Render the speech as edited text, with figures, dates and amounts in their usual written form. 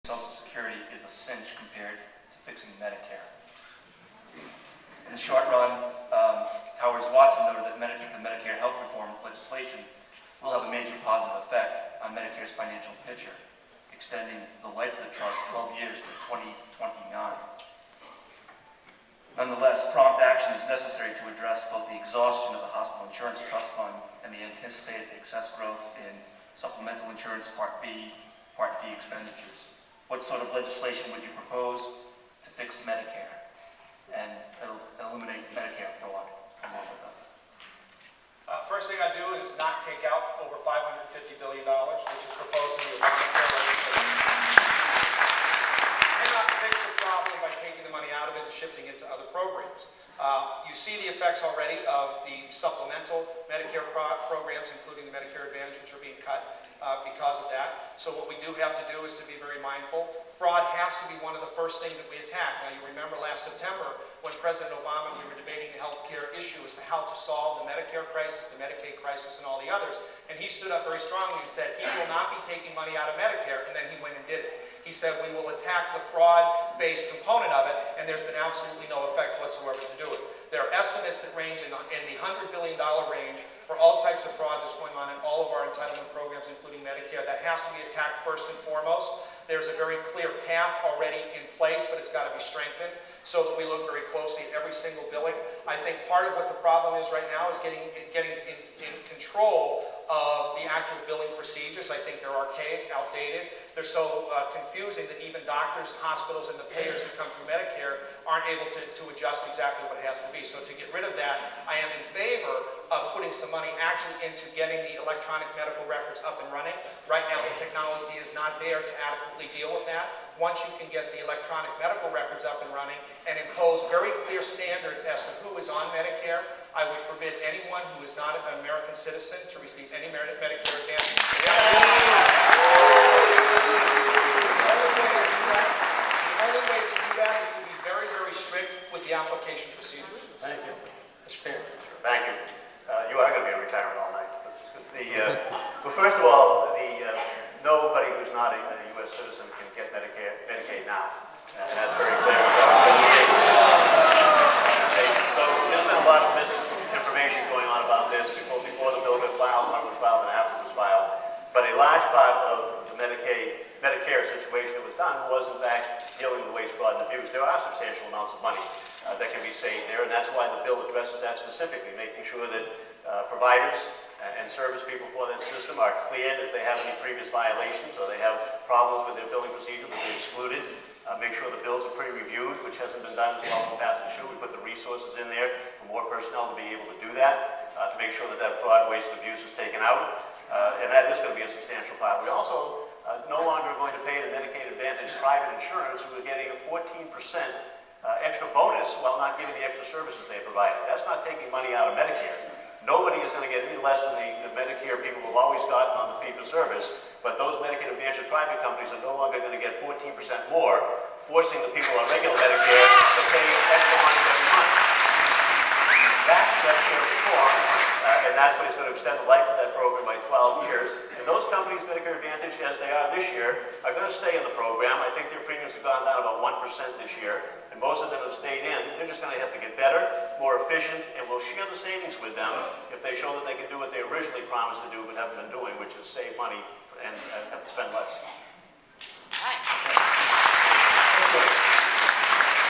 Social Security is a cinch compared to fixing Medicare. In the short run, Towers Watson noted that the Medicare health reform legislation will have a major positive effect on Medicare's financial picture, extending the life of the trust 12 years to 2029. Nonetheless, prompt action is necessary to address both the exhaustion of the Hospital Insurance Trust Fund and the anticipated excess growth in supplemental insurance Part B, Part D expenditures. What sort of legislation would you propose to fix Medicare and eliminate Medicare fraud? First thing I do is not take out over $550 billion, which is proposed in the Obamacare legislation. You cannot fix the problem by taking the money out of it and shifting it to other programs. You see the effects already of the supplemental Medicare programs, including the Medicare Advantage, which are being cut because of that. So what we do have to do is to be very mindful. Fraud has to be one of the first things that we attack. Now, you remember last September when President Obama, we were debating the health care issue as to how to solve the Medicare crisis, the Medicaid crisis, and all the others. And he stood up very strongly and said he will not be taking money out of Medicare, and then he went and did it. He said we will attack the fraud-based component of it, and there's been absolutely no effect whatsoever to do it. There are estimates that range in the $100 billion range for all types of fraud that's going on in all of our entitlement programs, including Medicare. That has to be attacked first and foremost. There's a very clear path already in place, but it's got to be strengthened so that we look very closely at every single billing. I think part of what the problem is right now is getting in control of the actual billing procedures. I think they're archaic, outdated. They're so confusing that even doctors, hospitals, and the payers that come through Medicare aren't able to adjust exactly what it has to be. So to get rid of that, I am in favor of putting some money actually into getting the electronic medical records up and running. Right now, the technology is not there to adequately deal with that. Once you can get the electronic medical records up and running and impose very clear standards as to who is on Medicare, I would forbid anyone who is not an American citizen to receive any Medicare Advantage. The only way to do that is to be very, very strict with the application procedures. Thank you. Mr. Perry. Thank you. You are going to be in retirement all night. Well, first of all, nobody who's not a U.S. citizen can get Medicaid now. And that's very clear. So there's been a lot of misinformation going on about this before the bill got filed, when it was filed, and after it was filed. But a large part of the Medicare situation that was done was, in fact, dealing with waste, fraud, and abuse. There are substantial amounts of money that can be saved there, and that's why the bill addresses that specifically, making sure that providers and service people for that system are clear that they have any previous violations or they have problems with their billing procedure that they're excluded. Make sure the bills are pre-reviewed, which hasn't been done as well in the past. It should. We put the resources in there for more personnel to be able to do that, to make sure that fraud, waste, and abuse is taken out. And that is going to be a substantial part. We also no longer are going to pay the Medicaid Advantage private insurance who are getting a 14% extra bonus while not giving the extra services they provided. That's not taking money out of Medicare. Nobody is going to get any less than the Medicare people have always gotten on the fee-for-service, but those Medicaid Advantage private companies are no longer going to get 14% more, forcing the people on regular Medicare to pay extra money every month. That's Medicare reform, and that's what is going to extend the life of that program by 12 years. And those companies, Medicare Advantage, as they are this year, are going to stay in the program. I think their premiums have gone down about 1% this year, and most of them have stayed in. They're just going to have to get better, more efficient, and we'll share the savings with them if they show that they can do what they originally promised to do but haven't been doing, which is save money and have to spend less. All right. Okay.